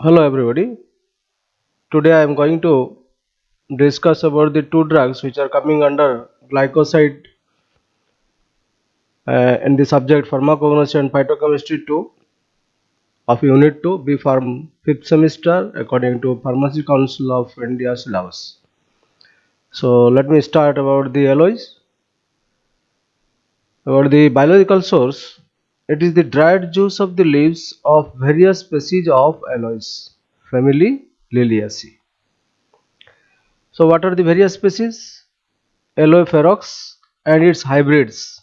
Hello everybody. Today I am going to discuss about the two drugs which are coming under glycoside in the subject pharmacognosy and phytochemistry 2 of Unit 2 B Pharm 5th semester according to Pharmacy Council of India syllabus. So let me start about the alloys. About the biological source, it is the dried juice of the leaves of various species of aloes, family Liliaceae. So what are the various species? Aloe ferox and its hybrids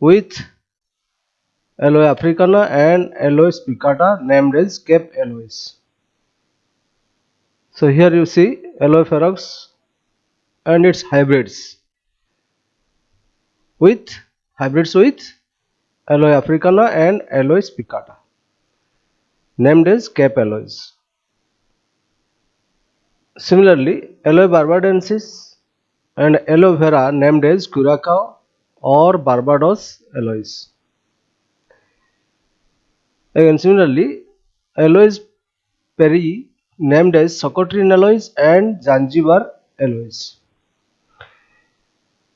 with Aloe africana and Aloe spicata named as Cape aloes. So here you see Aloe ferox and its with hybrids with Aloe africana and Aloe spicata named as Cape aloes. Similarly, Aloe barbadensis and Aloe vera named as Curacao or Barbados aloes. Again, similarly, Aloes perry named as Socotrine aloes and Zanzibar aloes.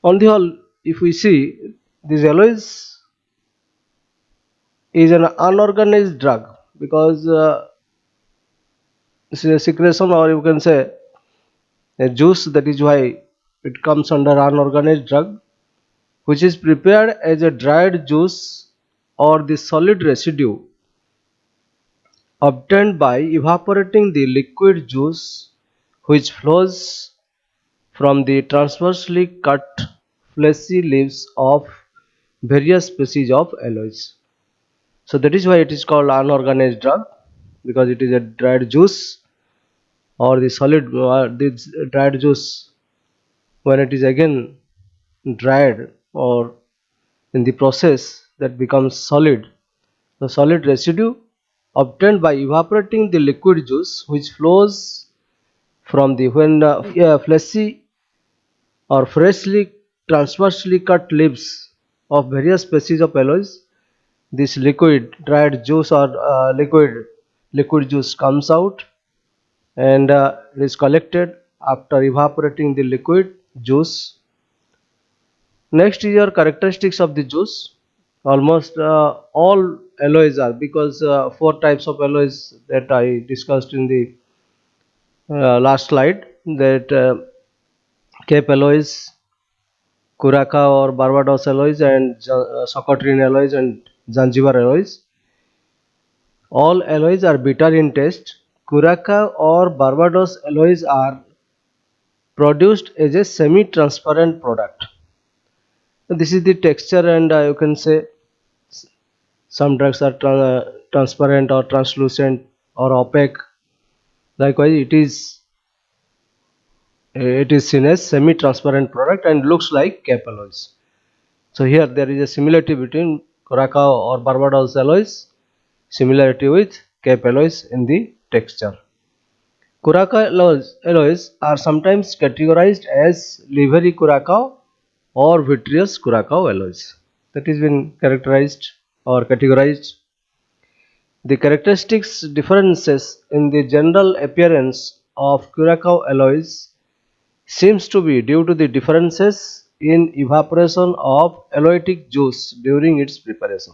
On the whole, if we see, this aloes is an unorganized drug because this is a secretion, or you can say a juice, that is why it comes under unorganized drug, which is prepared as a dried juice or the solid residue obtained by evaporating the liquid juice which flows from the transversely cut fleshy leaves of various species of aloes. So that is why it is called unorganized drug, because it is a dried juice or the solid this dried juice, when it is again dried or in the process, that becomes solid. The solid residue obtained by evaporating the liquid juice which flows from the fleshy or freshly transversely cut leaves of various species of aloes. This liquid dried juice or liquid juice comes out and it is collected after evaporating the liquid juice. Next is your characteristics of the juice. Almost all aloes are, because four types of aloes that I discussed in the last slide, that Cape aloes, Curacao or Barbados aloes, and Socotrine aloes and Zanzibar aloes. All aloes are bitter in taste. Curacao or Barbados aloes are produced as a semi-transparent product. This is the texture, and you can say some drugs are transparent or translucent or opaque. Likewise, it is seen as semi-transparent product and looks like Cape aloes. So here there is a similarity between Curacao or Barbados aloes, similarity with Cape aloes in the texture. Curacao aloes are sometimes categorized as livery Curacao or vitreous Curacao aloes. That is been characterized or categorized. The characteristics differences in the general appearance of Curacao aloes seems to be due to the differences in evaporation of aloetic juice during its preparation.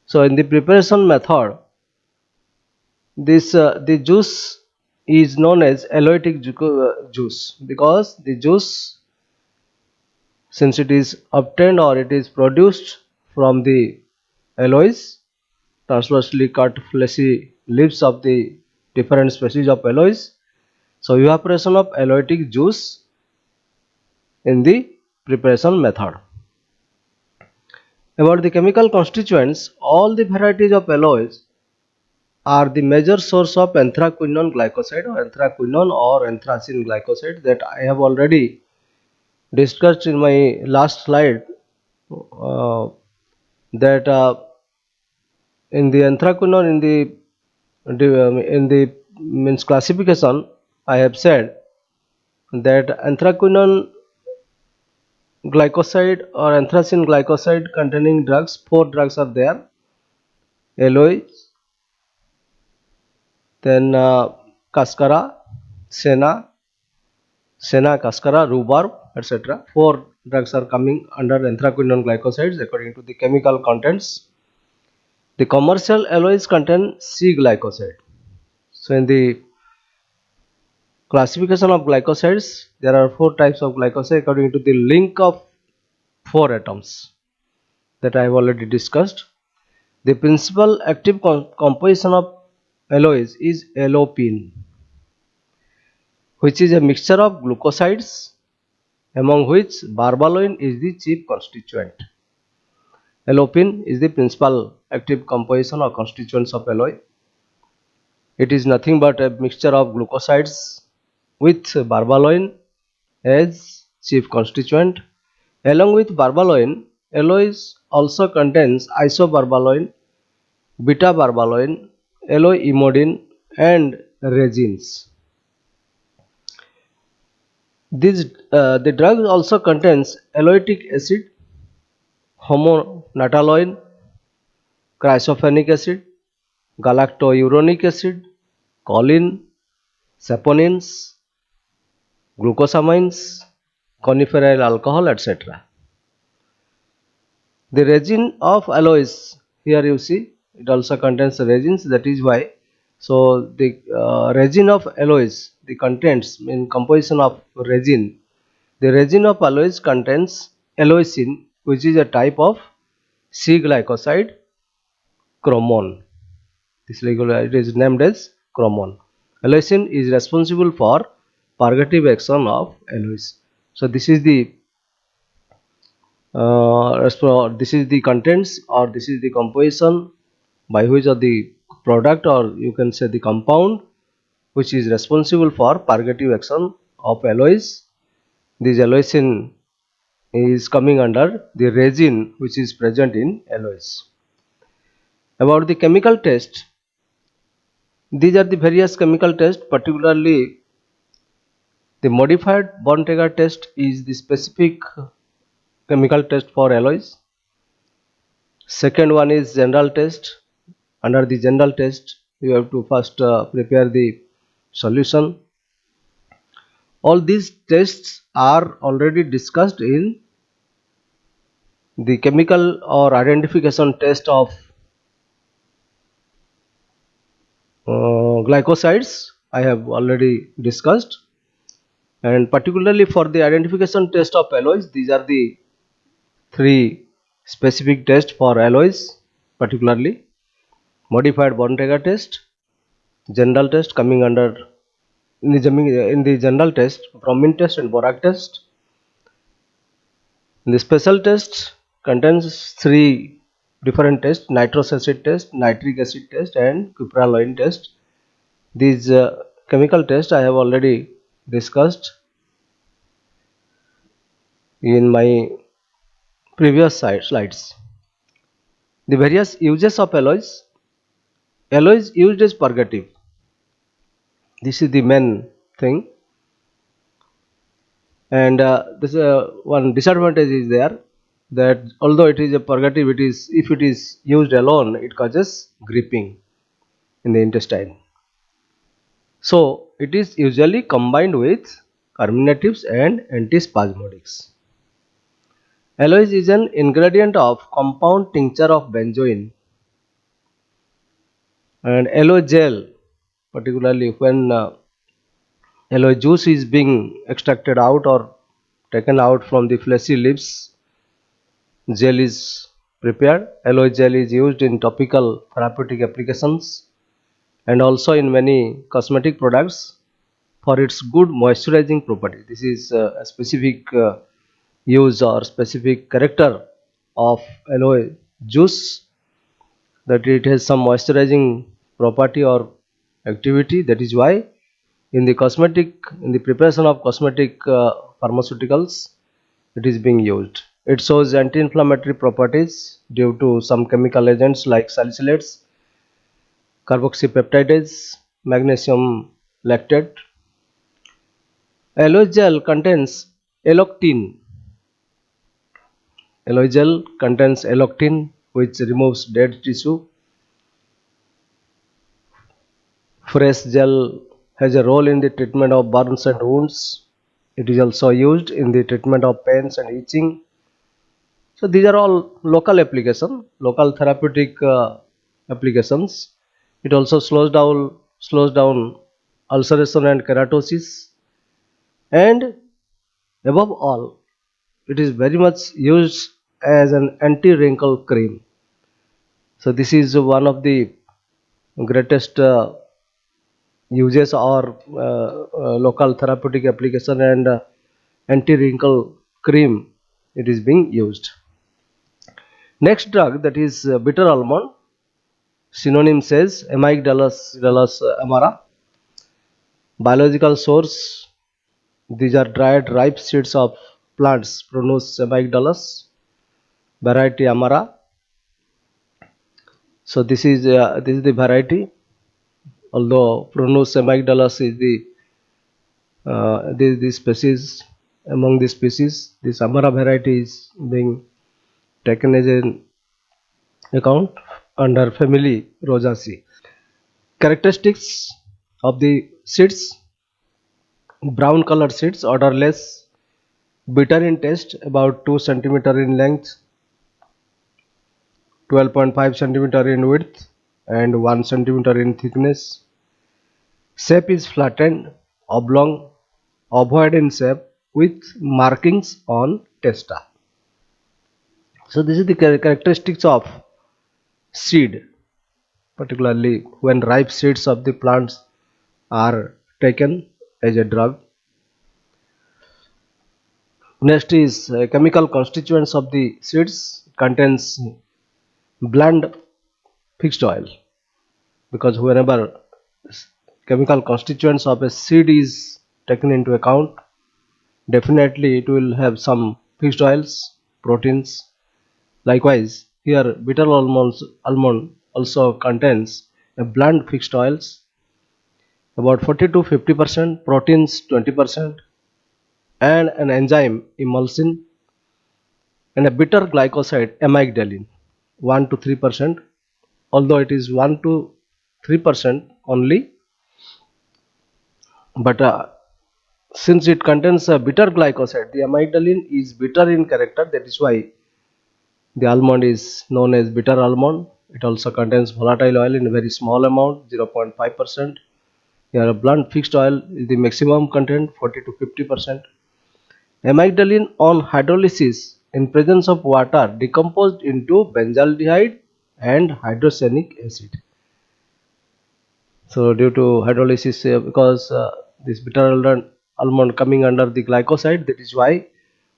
So in the preparation method, the juice is known as aloetic juice, because the juice, since it is obtained or it is produced from the aloes, transversely cut fleshy leaves of the different species of aloes. So evaporation of aloetic juice in the preparation method. About the chemical constituents, all the varieties of aloes are the major source of anthraquinone glycoside or anthracene glycoside, that I have already discussed in my last slide, that in the anthraquinone in the means classification, I have said that anthraquinone glycoside or anthracene glycoside containing drugs, four drugs are there: aloes, then cascara, senna, cascara, rhubarb, etc. Four drugs are coming under anthraquinone glycosides according to the chemical contents. The commercial alloys contain C glycoside. So in the classification of glycosides, there are four types of glycoside according to the link of four atoms that I have already discussed. The principal active composition of alloys is allopene, which is a mixture of glucosides, among which barbaloin is the chief constituent. Allopene is the principal active composition or constituents of alloy. It is nothing but a mixture of glucosides with barbaloin as chief constituent. Along with barbaloin, alloys also contains isobarbaloin, beta-barbaloin, alloy-imodine and resins. The drug also contains alloitic acid, homonataloin, chrysopanic acid, galactouronic acid, choline, saponins, glucosamines, coniferyl alcohol, etc. The resin of alloys, here you see it also contains resins, that is why. So the resin of alloys, the contents in composition of resin, the resin of alloys contains alloycin, which is a type of C glycoside chromone. This it is named as chromone. Alloycin is responsible for purgative action of alloys. So this is the contents, or this is the composition by which of the product, or you can say the compound, which is responsible for purgative action of alloys. This alloycin is coming under the resin which is present in alloys. About the chemical test, these are the various chemical tests, particularly the modified Born-Traeger test is the specific chemical test for alloys. Second one is general test. Under the general test, you have to first prepare the solution. All these tests are already discussed in the chemical or identification test of glycosides. I have already discussed, and particularly for the identification test of alloys, these are the three specific tests for alloys, particularly modified Born-Traeger test, general test coming under in the general test, Bromine test and Borac test. The special test contains three different tests: nitrous acid test, nitric acid test and cupraloin test. These chemical tests I have already discussed in my previous slides. The various uses of alloys. Alloys used as purgative. This is the main thing. And this one disadvantage is there, that although it is a purgative, it is, if it is used alone, it causes gripping in the intestine. So it is usually combined with carminatives and antispasmodics. Alloys is an ingredient of compound tincture of benzoin, and alloy gel, particularly when alloy juice is being extracted out or taken out from the fleshy leaves, gel is prepared. Alloy gel is used in topical therapeutic applications and also in many cosmetic products for its good moisturizing property. This is a specific use or specific character of alloy juice, that it has some moisturizing property or activity. That is why in the preparation of cosmetic pharmaceuticals, it is being used. It shows anti-inflammatory properties due to some chemical agents like salicylates, carboxypeptidase, magnesium lactate. Alloy gel contains alloctine. Alloy gel contains alloctine, which removes dead tissue Fresh gel has a role in the treatment of burns and wounds. It is also used in the treatment of pains and itching. So these are all local application, local therapeutic applications. It also slows down ulceration and keratosis, and above all, it is very much used as an anti-wrinkle cream. So this is one of the greatest uses or local therapeutic application, and anti-wrinkle cream it is being used. Next drug, that is bitter almond. Synonym says Amygdalus amara. Biological source: these are dried ripe seeds of plants, Prunus amygdalus, variety amara. So this is the variety. Although Prunus amygdalus is the species, among the species, this amara variety is being taken as an account under family Rosaceae. Characteristics of the seeds: brown colored seeds, odorless, bitter in taste, about 2 centimeter in length, 12.5 centimeter in width, and 1 centimeter in thickness. Shape is flattened, oblong, ovoid in shape, with markings on testa. So this is the characteristics of seed, particularly when ripe seeds of the plants are taken as a drug. Next is chemical constituents of the seeds. Contains bland fixed oil, because whenever chemical constituents of a seed is taken into account, definitely it will have some fixed oils, proteins. Likewise, here bitter almond also contains a bland fixed oils, about 40 to 50%, proteins 20%, and an enzyme emulsin, and a bitter glycoside amygdalin 1 to 3%. Although it is 1 to 3% only, but since it contains a bitter glycoside, the amygdalin is bitter in character. That is why the almond is known as bitter almond. It also contains volatile oil in a very small amount, 0.5%. Here a blunt fixed oil is the maximum content, 40 to 50%. Amygdalin on hydrolysis in presence of water decomposed into benzaldehyde and hydrocyanuric acid. So due to hydrolysis, because this bitter almond coming under the glycoside, that is why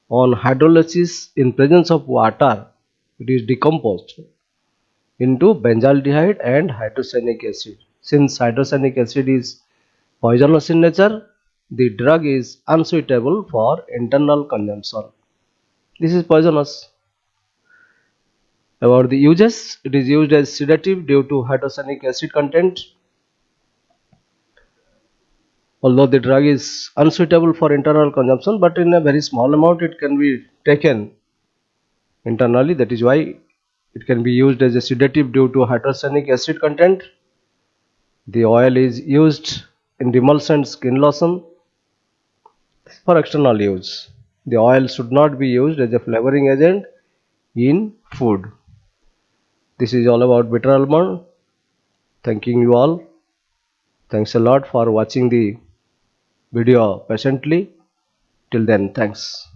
on hydrolysis in presence of water it is decomposed into benzaldehyde and hydrocyanuric acid. Since hydrocyanuric acid is poisonous in nature, the drug is unsuitable for internal consumption. This is poisonous. About the uses, it is used as sedative due to hydrocyanuric acid content. Although the drug is unsuitable for internal consumption, but in a very small amount it can be taken internally. That is why it can be used as a sedative due to hydrocyanuric acid content. The oil is used in demulcent skin lotion for external use. The oil should not be used as a flavoring agent in food. This is all about bitter almond. Thanking you all. Thanks a lot for watching the video patiently. Till then, thanks.